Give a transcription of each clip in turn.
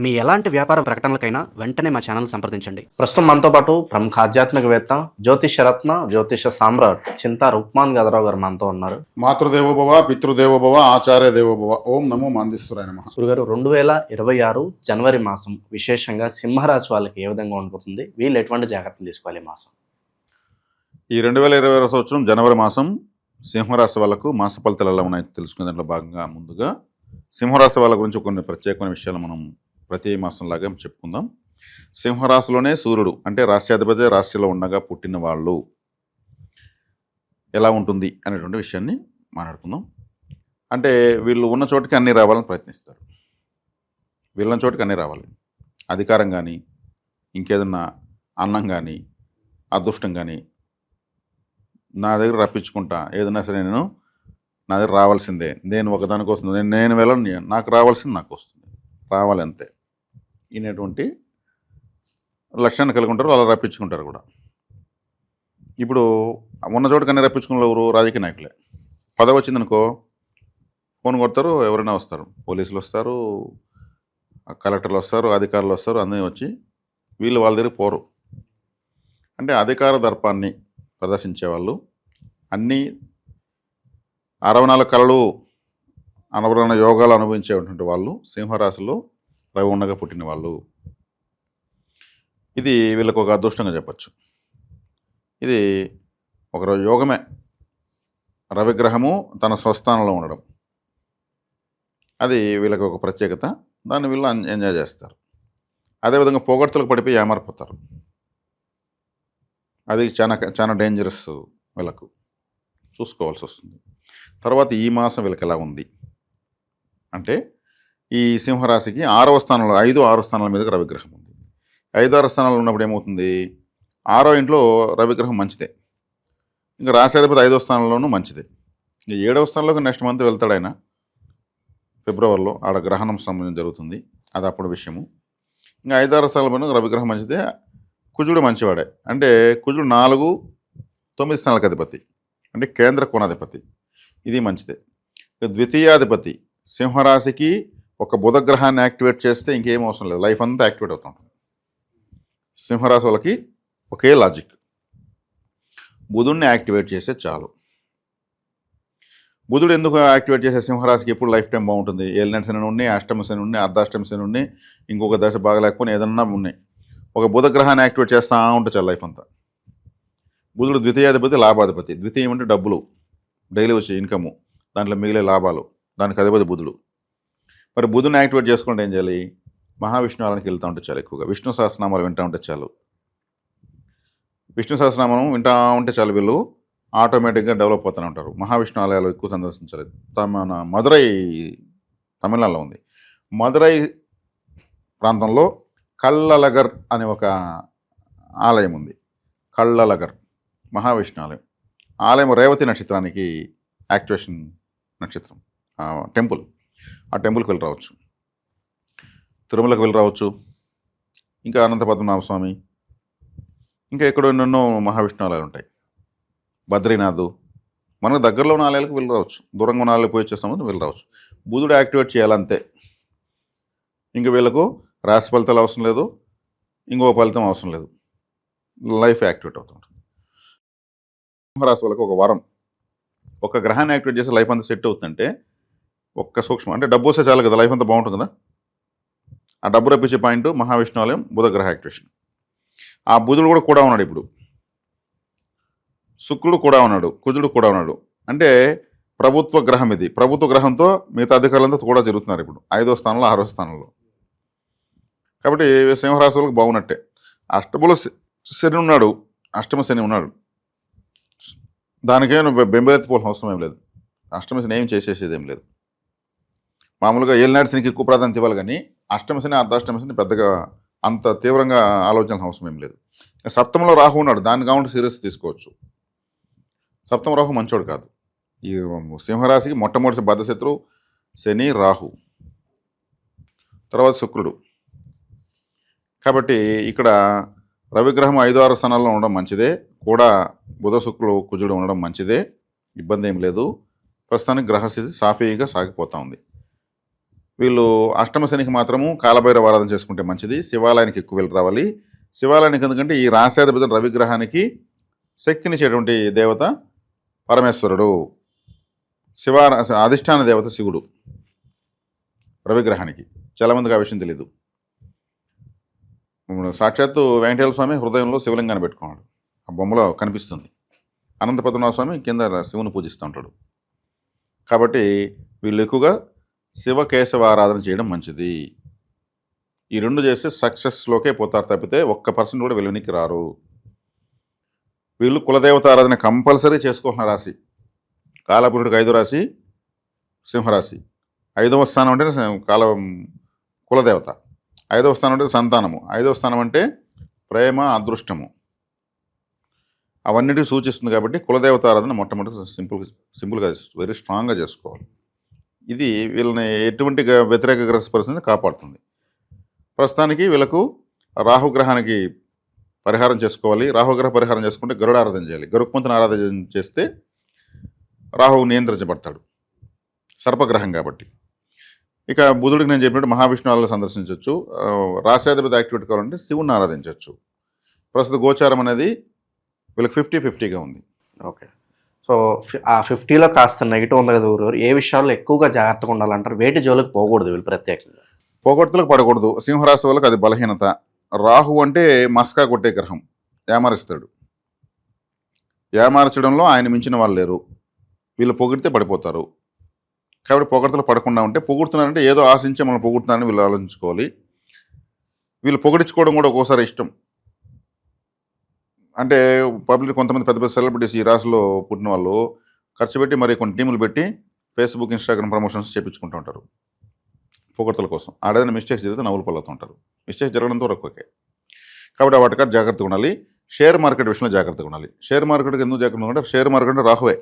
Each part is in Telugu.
మీ ఎలాంటి వ్యాపార ప్రకటనలకైనా వెంటనే మా ఛానల్ సంప్రదించండి. ప్రస్తుతం మనతో పాటు ప్రముఖ ఆధ్యాత్మికవేత్త జ్యోతిషరత్న జ్యోతిష సామ్రాట్ చింతా రుక్మాన్ గదరావు గారు మనతో ఉన్నారు. మాతృదేవోభవ పితృదేవోభవ ఆచార్య దేవోభవ. ఓం నమో మాందేశ్వరాయ నమః. గురుగారు, 2026 జనవరి మాసం విశేషంగా సింహరాశి వాళ్ళకి ఏ విధంగా ఉండబోతుంది? వీళ్ళు ఎటువంటి జాగ్రత్తలు తీసుకోవాలి ఈ మాసం? ఈ 2026 సంవత్సరం జనవరి మాసం సింహరాశి వాళ్ళకు మాస ఫలితాలు ఎలా ఉన్నాయో తెలుసుకునే దాంట్లో భాగంగా ముందుగా సింహరాశి వాళ్ళ గురించి కొన్ని ప్రత్యేకమైన విషయాలు మనం ప్రతి మాసంలాగా చెప్పుకుందాం. సింహరాశిలోనే సూర్యుడు అంటే రాశ్యాధిపతి రాశిలో ఉండగా పుట్టిన వాళ్ళు ఎలా ఉంటుంది అనేటువంటి విషయాన్ని మాట్లాడుకుందాం. అంటే వీళ్ళు ఉన్న చోటికి అన్నీ రావాలని ప్రయత్నిస్తారు. వీళ్ళన్న చోటికి అన్నీ రావాలి. అధికారం కానీ, ఇంకేదన్నా అన్నం కానీ, అదృష్టం కానీ నా దగ్గర రప్పించుకుంటా. ఏదైనా సరే నా దగ్గర రావాల్సిందే. నేను ఒకదానికి వస్తుంది, నేను వెళ్ళను, నాకు రావాల్సింది నాకు వస్తుంది, రావాలి అంతే ఇనేటువంటి లక్ష్యాన్ని కలిగి ఉంటారు. అలా రప్పించుకుంటారు కూడా. ఇప్పుడు ఉన్న చోటుకన్నీ రప్పించుకున్న ఎవరు? రాజకీయ నాయకులే. పదవి వచ్చిందనుకో ఫోన్ కొడతారు, ఎవరైనా వస్తారు, పోలీసులు వస్తారు, కలెక్టర్లు వస్తారు, అధికారులు వస్తారు, అందరూ వచ్చి వీళ్ళు వాళ్ళ దగ్గర పోరు. అంటే అధికార దర్పాన్ని ప్రదర్శించే వాళ్ళు, అన్నీ 64 కళలు అనవరణ యోగాలు అనుభవించేటువంటి వాళ్ళు సింహరాశిలో రవి ఉండగా పుట్టిన వాళ్ళు. ఇది వీళ్ళకు ఒక అదృష్టంగా చెప్పచ్చు. ఇది ఒక యోగమే. రవిగ్రహము తన స్వస్థానంలో ఉండడం అది వీళ్ళకి ఒక ప్రత్యేకత. దాన్ని వీళ్ళు ఎంజాయ్ చేస్తారు. అదేవిధంగా పొగడ్తలకు పడిపోయి ఏమారిపోతారు. అది చాలా చాలా డేంజరస్. వీళ్ళకు చూసుకోవాల్సి వస్తుంది. తర్వాత ఈ మాసం వీళ్ళకి ఎలా ఉంది అంటే, ఈ సింహరాశికి 6వ స్థానంలో 5-6 స్థానాల మీద రవిగ్రహం ఉంది. 5-6 స్థానాలు ఉన్నప్పుడు ఏమవుతుంది? 6వ ఇంట్లో రవిగ్రహం మంచిదే. ఇంకా రాశాధిపతి 5వ స్థానంలోనూ మంచిదే. ఇంకా 7వ స్థానంలోకి నెక్స్ట్ మంత్ వెళ్తాడు ఆయన, ఫిబ్రవరిలో. ఆడ గ్రహణం సంబంధం జరుగుతుంది, అది అప్పుడు విషయము. ఇంకా 5-6 స్థానంలో రవిగ్రహం మంచిదే. కుజుడు మంచివాడే. అంటే కుజుడు 4-9 స్థానాలకు అధిపతి, అంటే కేంద్ర కోణాధిపతి. ఇది మంచిదే. ద్వితీయాధిపతి సింహరాశికి ఒక బుధగ్రహాన్ని యాక్టివేట్ చేస్తే ఇంకేం అవసరం లేదు, లైఫ్ అంతా యాక్టివేట్ అవుతూ ఉంటుంది. సింహరాశి వాళ్ళకి ఒకే లాజిక్, బుధుడిని యాక్టివేట్ చేస్తే చాలు. బుధుడు ఎందుకు యాక్టివేట్ చేసే సింహరాశికి ఎప్పుడు లైఫ్ టైం బాగుంటుంది? ఏలినాటి శని ఉన్నాయి, అష్టమ శని ఉన్నాయి, అర్ధాష్టమ శని ఉన్నాయి, ఇంకొక దశ బాగలేకపోయినా ఏదన్నా ఉన్నాయి. ఒక బుధగ్రహాన్ని యాక్టివేట్ చేస్తూ ఉంటే చాలు లైఫ్ అంతా. బుధుడు ద్వితీయాధిపతి, లాభాధిపతి. ద్వితీయం అంటే డబ్బులు, డైలీ వచ్చే ఇన్కము, దాంట్లో మిగిలే లాభాలు, దానికి అధిపతి బుధుడు. మరి బుధుని యాక్టివేట్ చేసుకుంటే ఏం చేయాలి? మహావిష్ణు ఆలయానికి వెళ్తూ ఉంటే చాలు. ఎక్కువగా విష్ణు సహస్రనామాలు వింటూ ఉంటే చాలు. విష్ణు సహస్రనామం వింటూ ఉంటే చాలు, వీళ్ళు ఆటోమేటిక్గా డెవలప్ అవుతూనే ఉంటారు. మహావిష్ణు ఆలయాలు ఎక్కువ సందర్శించాలి. మన మదురై తమిళనాడులో ఉంది. మదురై ప్రాంతంలో కళ్ళలగర్ అనే ఒక ఆలయం ఉంది. కళ్ళలగర్ మహావిష్ణు ఆలయం. ఆలయం రేవతి నక్షత్రానికి యాక్టివేషన్ నక్షత్రం టెంపుల్. ఆ టెంపుల్కి వెళ్ళి రావచ్చు. తిరుమలకు వెళ్ళి రావచ్చు. ఇంకా అనంత పద్మనాభ స్వామి, ఇంకా ఎక్కడో ఎన్నెన్నో మహావిష్ణు ఆలయాలు ఉంటాయి. బద్రీనాథ్, మనకు దగ్గరలో ఉన్న ఆలయాలకు వెళ్ళి రావచ్చు. దూరంగా ఉన్న ఆలయాలకు పోయి వచ్చేస్తాము, వెళ్ళి రావచ్చు. బుధుడు యాక్టివేట్ చేయాలంతే. ఇంకా వీళ్ళకు రాశి ఫలితాలు అవసరం లేదు, ఇంకో ఫలితం అవసరం లేదు, లైఫ్ యాక్టివేట్ అవుతుంటుంది. సింహరాశి వాళ్ళకి ఒక వరం, ఒక గ్రహాన్ని యాక్టివేట్ చేసి లైఫ్ అంతా సెట్ అవుతుందంటే ఒక్క సూక్ష్మం. అంటే డబ్బు వస్తే చాలు కదా, లైఫ్ అంతా బాగుంటుంది కదా. ఆ డబ్బు రప్పించే పాయింట్ మహావిష్ణు ఆలయం, బుధగ్రహ యాక్టివేషన్. ఆ బుధుడు కూడా ఉన్నాడు ఇప్పుడు, శుక్రుడు కూడా ఉన్నాడు, కుజుడు కూడా ఉన్నాడు. అంటే ప్రభుత్వ గ్రహం ఇది. ప్రభుత్వ గ్రహంతో మిగతా అధికారులంతా కూడా జరుగుతున్నారు ఇప్పుడు 5వ స్థానంలో 6వ స్థానంలో. కాబట్టి సింహరాశి వాళ్ళకి బాగున్నట్టే. అష్టములో శని ఉన్నాడు, అష్టమ శని ఉన్నాడు. దానికేం బెంబెలెత్తిపోవాల్సిన అవసరం ఏం లేదు. అష్టమ శని ఏం చేసేసేది ఏం లేదు. మామూలుగా ఏలినాటి శనికి ఎక్కువ ప్రాధాన్యత ఇవ్వాలి, కానీ అష్టమ శని అర్ధాష్టమ శని పెద్దగా అంత తీవ్రంగా ఆలోచన అవసరం ఏం లేదు. సప్తమంలో రాహు ఉన్నాడు, దాన్ని కాకుండా సీరియస్ తీసుకోవచ్చు. సప్తమ రాహు మంచోడు కాదు. ఈ సింహరాశికి మొట్టమొదటి బద్ధశత్రువు శని, రాహు, తర్వాత శుక్రుడు. కాబట్టి ఇక్కడ రవిగ్రహం 5-6 స్థానాల్లో ఉండడం మంచిదే. కూడా బుధ శుక్రుడు కుజుడు ఉండడం మంచిదే, ఇబ్బంది ఏం లేదు. ప్రస్తుతానికి గ్రహస్థితి సాఫీగా సాగిపోతూ ఉంది. వీళ్ళు అష్టమ శనికి మాత్రము కాలభైరవ ఆరాధన చేసుకుంటే మంచిది. శివాలయానికి ఎక్కువ వెళ్ళి రావాలి. శివాలయానికి ఎందుకంటే ఈ రాశాధిపతి రవిగ్రహానికి శక్తినిచ్చేటువంటి దేవత పరమేశ్వరుడు. శివ అధిష్టాన దేవత శివుడు రవిగ్రహానికి. చాలామందికి ఆ విషయం తెలీదు. సాక్షాత్తు వెంకటేశ్వర స్వామి హృదయంలో శివలింగాన్ని పెట్టుకున్నాడు. ఆ బొమ్మలో కనిపిస్తుంది. అనంత పద్మనాభ స్వామి కింద శివుని పూజిస్తూ ఉంటాడు. కాబట్టి వీళ్ళు ఎక్కువగా శివకేశవ ఆరాధన చేయడం మంచిది. ఈ రెండు చేస్తే సక్సెస్లోకే పోతారు తప్పితే 1% కూడా వెలువనికి రారు. వీళ్ళు కులదేవత ఆరాధన కంపల్సరీ చేసుకోవాల్సిన రాశి. కాలపురుడికి 5వ రాశి సింహరాశి. 5వ స్థానం అంటే కులదేవత, 5వ స్థానం అంటే సంతానము, 5వ స్థానం అంటే ప్రేమ అదృష్టము, అవన్నిటికీ సూచిస్తుంది. కాబట్టి కులదేవత ఆరాధన మొట్టమొదటి సింపుల్గా వెరీ స్ట్రాంగ్గా చేసుకోవాలి. ఇది వీళ్ళని ఎటువంటి వ్యతిరేక గ్రహ పరిస్థితిని కాపాడుతుంది. ప్రస్తుతానికి వీళ్ళకు రాహుగ్రహానికి పరిహారం చేసుకోవాలి. రాహుగ్రహ పరిహారం చేసుకుంటే గరుడ ఆరాధన చేయాలి. గరుక్మంతుని ఆరాధన చేస్తే రాహువు నియంత్రించబడతాడు, సర్పగ్రహం కాబట్టి. ఇక బుధుడికి నేను చెప్పినట్టు మహావిష్ణు ఆలయాలు సందర్శించవచ్చు. రాశాధిపతి యాక్టివేట్ కావాలంటే శివుని ఆరాధించవచ్చు. ప్రస్తుత గోచారం అనేది వీళ్ళకి 50-50గా ఉంది. ఓకే. సో ఆ 50లో కాస్త నెగిటివ్ ఉంది కదా గురుగారు, ఏ విషయాల్లో ఎక్కువగా జాగ్రత్తగా ఉండాలంటారు? వేటి జోలికి పోకూడదు వీళ్ళు ప్రత్యేకంగా? పోగొట్టులకు పడకూడదు. సింహరాశి వాళ్ళకి అది బలహీనత. రాహు అంటే మస్కా కొట్టే గ్రహం, ఏమారిస్తాడు. ఏమార్చడంలో ఆయన మించిన వాళ్ళు లేరు. వీళ్ళు పొగిడితే పడిపోతారు. కాబట్టి పొగడ్తలు పడకుండా ఉంటే, పొగుడుతున్నారంటే ఏదో ఆశించే మనం పొగుడుతున్నారని వీళ్ళు ఆలోచించుకోవాలి. వీళ్ళు పొగిడించుకోవడం కూడా ఒక్కోసారి ఇష్టం. అంటే పబ్లిక్ కొంతమంది పెద్ద పెద్ద సెలబ్రిటీస్ ఈ రాశిలో పుట్టిన వాళ్ళు ఖర్చు పెట్టి మరి కొన్ని టీములు పెట్టి ఫేస్బుక్, ఇన్స్టాగ్రామ్ ప్రమోషన్స్ చేయించుకుంటూ ఉంటారు పొగడ్తల కోసం. ఆడేదైనా మిస్టేక్స్ జరిగితే నవ్వులు పలుకుతూ ఉంటారు. మిస్టేక్స్ జరగడంతో ఓకే. కాబట్టి వాటికి జాగ్రత్తగా ఉండాలి. షేర్ మార్కెట్ విషయంలో జాగ్రత్తగా ఉండాలి. షేర్ మార్కెట్కి ఎందుకు జాగ్రత్తగా ఉండాలి? షేర్ మార్కెట్ రాహువే.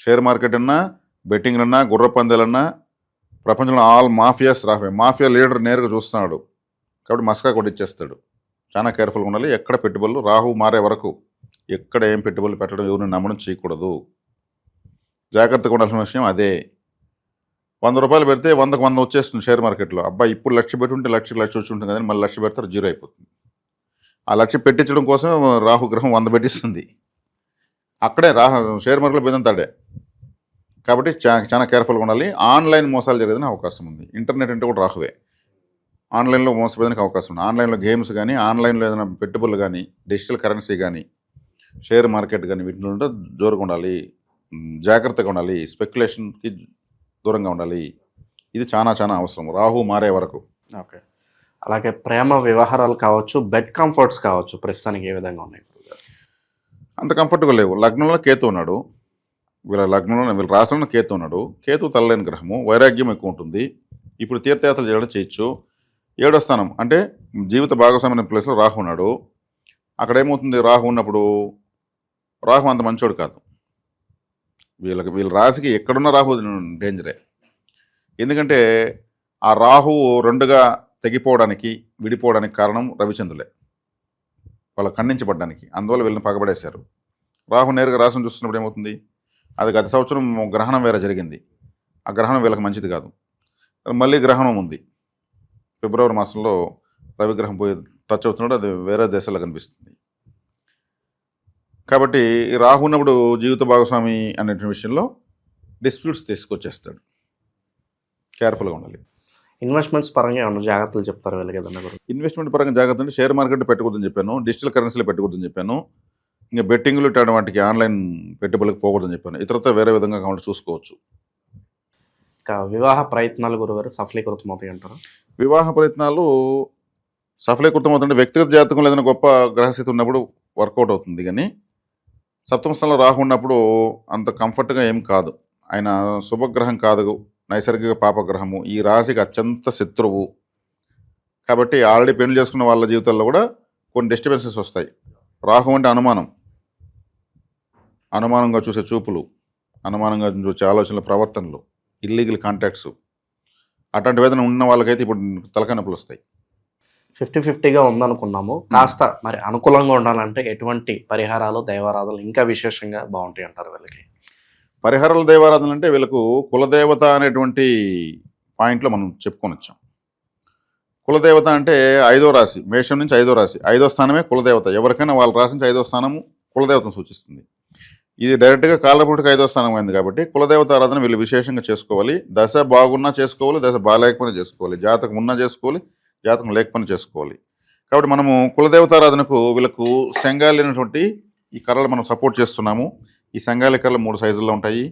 షేర్ మార్కెట్ అన్నా, బెట్టింగ్ అన్నా, గుర్ర పందాలన్నా ప్రపంచంలో ఆల్ మాఫియాస్ రాహువే. మాఫియా లీడర్ నేరుగా చూస్తున్నాడు కాబట్టి మస్కా కొట్టిచ్చేస్తాడు. చాలా కేర్ఫుల్గా ఉండాలి. ఎక్కడ పెట్టుబడులు రాహు మారే వరకు ఎక్కడ ఏం పెట్టుబడులు పెట్టడం, ఎవరిని నమ్మడం చేయకూడదు. జాగ్రత్తగా ఉండాల్సిన విషయం అదే. 100 రూపాయలు పెడితే 100కు 100 వచ్చేస్తుంది షేర్ మార్కెట్లో. అబ్బాయి ఇప్పుడు 1,00,000 పెట్టుంటే 1,00,000 వచ్చి ఉంటుంది, కానీ మళ్ళీ 1,00,000 పెడతారు, జీరో అయిపోతుంది. ఆ 1,00,000 పెట్టించడం కోసం రాహుగ్రహం 100 పెట్టిస్తుంది. అక్కడే షేర్ మార్కెట్లో పోయిందంతాడే. కాబట్టి చాలా కేర్ఫుల్గా ఉండాలి. ఆన్లైన్ మోసాలు జరిగేదని అవకాశం ఉంది. ఇంటర్నెట్ అంటే కూడా రాహువే. ఆన్లైన్లో మోసపోయేదానికి అవకాశం ఉంది. ఆన్లైన్లో గేమ్స్ కానీ, ఆన్లైన్లో ఏదైనా పెట్టుబడులు కానీ, డిజిటల్ కరెన్సీ కానీ, షేర్ మార్కెట్ కానీ వీటిలో ఉంటే జోరుగా ఉండాలి, జాగ్రత్తగా ఉండాలి, స్పెక్యులేషన్కి దూరంగా ఉండాలి. ఇది చాలా అవసరం రాహు మారే వరకు. ఓకే. అలాగే ప్రేమ వ్యవహారాలు కావచ్చు, బెడ్ కంఫర్ట్స్ కావచ్చు, ప్రస్తుతానికి ఏ విధంగా ఉన్నాయి? అంత కంఫర్ట్గా లేవు. లగ్నంలో కేతు ఉన్నాడు. వీళ్ళ రాష్ట్రంలో కేతు ఉన్నాడు. కేతు తల్లలేని గ్రహము, వైరాగ్యం ఎక్కువ ఉంటుంది. ఇప్పుడు తీర్థయాత్రలు చేయడం చేయొచ్చు. 7వ స్థానం అంటే జీవిత భాగస్వామ్య ప్లేస్లో రాహు ఉన్నాడు. అక్కడ ఏమవుతుంది? రాహు ఉన్నప్పుడు రాహు అంత మంచోడు కాదు. వీళ్ళ రాశికి ఎక్కడున్న రాహు డేంజరే. ఎందుకంటే ఆ రాహువు 2గా తెగిపోవడానికి, విడిపోవడానికి కారణం రవిచంద్రులే, వాళ్ళ ఖండించబడ్డానికి. అందువల్ల వీళ్ళని పగబడేశారు. రాహు నేరుగా రాశిని చూస్తున్నప్పుడు ఏమవుతుంది? అది గత సంవత్సరం గ్రహణం వేరే జరిగింది. ఆ గ్రహణం వీళ్ళకి మంచిది కాదు. మళ్ళీ గ్రహణం ఉంది. ఫిబ్రవరి మాసంలో రవిగ్రహం పోయి టచ్ అవుతున్నాడు. అది వేరే దేశాల్లో కనిపిస్తుంది. కాబట్టి రాహు ఉన్నప్పుడు జీవిత భాగస్వామి అనే విషయంలో డిస్ప్యూట్స్ తీసుకొచ్చేస్తాడు. కేర్ఫుల్గా ఉండాలి. ఇన్వెస్ట్మెంట్స్ పరంగా ఏమన్నా జాగ్రత్తలు చెప్తారు వీళ్ళకి ఏదన్నా? ఇన్వెస్ట్మెంట్ పరంగా జాగ్రత్త అంటే షేర్ మార్కెట్ పెట్టకూడదని చెప్పాను, డిజిటల్ కరెన్సీలో పెట్టకూడదని చెప్పాను, ఇంకా బెట్టింగ్లు ఇట్లాంటి వాటికి ఆన్లైన్ పెట్టుబడులకు పోకూడదని చెప్పాను. ఇతరతో వేరే విధంగా కావాలి చూసుకోవచ్చు. ఇంకా వివాహ ప్రయత్నాలు గురుగారు సఫలీకృతం అవుతాయి అంటారు? వివాహ ప్రయత్నాలు సఫలీకృతం అవుతుంటే వ్యక్తిగత జాతకంలో ఏదైనా గొప్ప గ్రహస్థితి ఉన్నప్పుడు వర్కౌట్ అవుతుంది. కానీ సప్తమ స్థానంలో రాహు ఉన్నప్పుడు అంత కంఫర్ట్గా ఏం కాదు. ఆయన శుభగ్రహం కాదు, నైసర్గిక పాపగ్రహము. ఈ రాశికి అత్యంత శత్రువు. కాబట్టి ఆల్రెడీ పెళ్లి చేసుకున్న వాళ్ళ జీవితాల్లో కూడా కొన్ని డిస్టర్బెన్సెస్ వస్తాయి. రాహు అంటే అనుమానంగా చూసే చూపులు, అనుమానంగా చూసే ఆలోచనలు, ప్రవర్తనలు, ఇల్లీగల్ కాంటాక్ట్స్, అట్లాంటి వేదన ఉన్న వాళ్ళకైతే ఇప్పుడు తలకాయ నొప్పులు వస్తాయి. 50-50గా ఉందనుకున్నాము. కాస్త మరి అనుకూలంగా ఉండాలంటే ఎటువంటి పరిహారాలు, దైవారాధనలు ఇంకా విశేషంగా బాగుంటాయి అంటారు వీళ్ళకి? పరిహరాల దైవారాధన అంటే వీళ్ళకు కులదేవత అనేటువంటి పాయింట్లో మనం చెప్పుకొని వచ్చాం. కులదేవత అంటే 5వ రాశి, మేషం నుంచి 5వ రాశి, 5వ స్థానమే కులదేవత. ఎవరికైనా వాళ్ళ రాశి నుంచి 5వ స్థానము కులదేవతను సూచిస్తుంది. ఇది డైరెక్ట్గా కాలపుటికి 5వ స్థానం అయింది కాబట్టి కులదేవత ఆరాధన వీళ్ళు విశేషంగా చేసుకోవాలి. దశ బాగున్నా చేసుకోవాలి, దశ బాగాలేకపోయినా చేసుకోవాలి, జాతకం ఉన్నా చేసుకోవాలి, జాతకం లేకపోయినా చేసుకోవాలి. కాబట్టి మనము కులదేవత ఆరాధనకు వీళ్ళకు శంగాలి అనేటువంటి ఈ కర్రలు మనం సపోర్ట్ చేస్తున్నాము. ఈ శంగాలి కర్రలు 3 సైజుల్లో ఉంటాయి.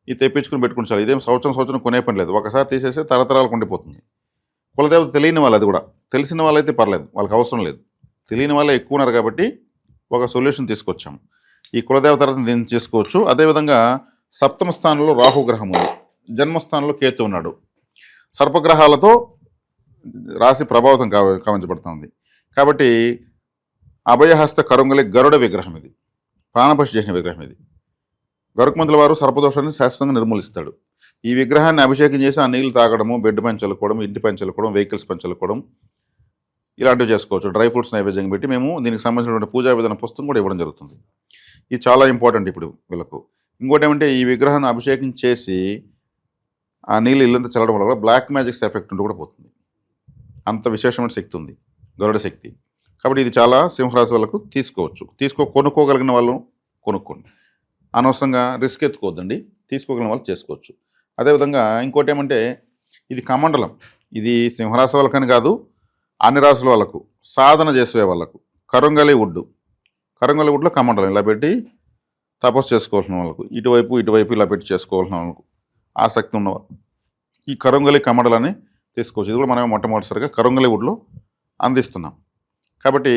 ఇది తెప్పించుకుని పెట్టుకుని చాలు. ఇదేం సంవత్సరం కొనే పని లేదు. ఒకసారి తీసేస్తే తరతరాలకు ఉండిపోతుంది. కులదేవత తెలియని వాళ్ళు, అది కూడా తెలిసిన వాళ్ళైతే పర్లేదు, వాళ్ళకి అవసరం లేదు. తెలియని వాళ్ళే ఎక్కువ ఉన్నారు కాబట్టి ఒక సొల్యూషన్ తీసుకొచ్చాము. ఈ కులదేవత దీన్ని చేసుకోవచ్చు. అదేవిధంగా 7వ స్థానంలో రాహుగ్రహం ఉంది, జన్మస్థానంలో కేతు ఉన్నాడు. సర్పగ్రహాలతో రాశి ప్రభావితం కావించబడుతుంది. కాబట్టి అభయహస్త కరుంగలి గరుడ విగ్రహం ఇది, ప్రాణపశి చేసిన విగ్రహం ఇది. గరుకుమంతుల వారు సర్పదోషాన్ని శాశ్వతంగా నిర్మూలిస్తాడు. ఈ విగ్రహాన్ని అభిషేకం చేసి ఆ నీళ్లు తాగడము, బెడ్ పైన చల్లుకోవడం, ఇంటి పైన చల్లుకోవడం, వెహికల్స్ పైన చల్లుకోవడం ఇలాంటివి చేసుకోవచ్చు. డ్రై ఫ్రూట్స్ నైవేద్యం పెట్టి మేము దీనికి సంబంధించినటువంటి పూజా విధాన పుస్తకం కూడా ఇవ్వడం జరుగుతుంది. ఇది చాలా ఇంపార్టెంట్ ఇప్పుడు వీళ్ళకు. ఇంకోటి ఏమంటే ఈ విగ్రహాన్ని అభిషేకం చేసి ఆ నీళ్ళు ఇల్లంతా చల్లడం వల్ల కూడా బ్లాక్ మ్యాజిక్స్ ఎఫెక్ట్ ఉంటూ కూడా పోతుంది. అంత విశేషమైన శక్తి ఉంది గరుడ శక్తి. కాబట్టి ఇది చాలా సింహరాశి వాళ్ళకు తీసుకోవచ్చు. కొనుక్కోగలిగిన వాళ్ళు కొనుక్కోండి, అనవసరంగా రిస్క్ ఎత్తుకోవద్దండి. తీసుకోగలిగిన వాళ్ళు చేసుకోవచ్చు. అదేవిధంగా ఇంకోటి ఏమంటే ఇది కమండలం. ఇది సింహరాశి వాళ్ళకని కాదు, అన్ని రాశుల వాళ్ళకు, సాధన చేసే వాళ్ళకు కరుంగలి వుడ్లో కమండలం ఇలా పెట్టి తపస్సు చేసుకోవాల్సిన వాళ్ళకు, ఇటువైపు ఇలా పెట్టి చేసుకోవాల్సిన వాళ్ళకు ఆసక్తి ఉన్న ఈ కరుంగలి కమండలాన్ని తీసుకోవచ్చు. ఇది కూడా మనమే మొట్టమొదటిసారిగా కరుంగలి వుడ్లో అందిస్తున్నాం. కాబట్టి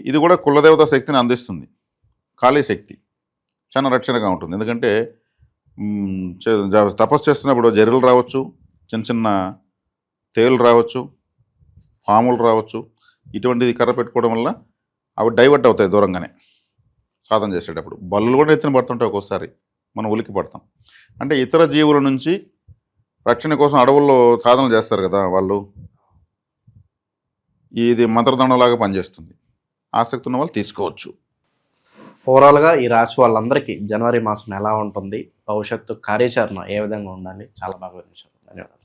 ఇది కూడా కులదేవత శక్తిని అందిస్తుంది. కాళీ శక్తి చాలా రక్షణగా ఉంటుంది. ఎందుకంటే తపస్సు చేస్తున్నప్పుడు జర్రులు రావచ్చు, చిన్న తేలు రావచ్చు, పాములు రావచ్చు. ఇటువంటిది కర్ర పెట్టుకోవడం వల్ల అవి డైవర్ట్ అవుతాయి దూరంగానే సాధన చేసేటప్పుడు. బల్లులు కూడా ఎత్తున పడుతుంటాయి, ఒక్కోసారి మనం ఉలికి పడతాం. అంటే ఇతర జీవుల నుంచి రక్షణ కోసం అడవుల్లో సాధన చేస్తారు కదా వాళ్ళు, ఇది మంత్రదండంలాగా పనిచేస్తుంది. ఆసక్తి ఉన్న వాళ్ళు తీసుకోవచ్చు. ఓవరాల్గా ఈ రాశి వాళ్ళందరికీ జనవరి మాసం ఎలా ఉంటుంది, భవిష్యత్తు కార్యాచరణ ఏ విధంగా ఉండాలి, చాలా బాగా వివరించారు. ధన్యవాదాలు.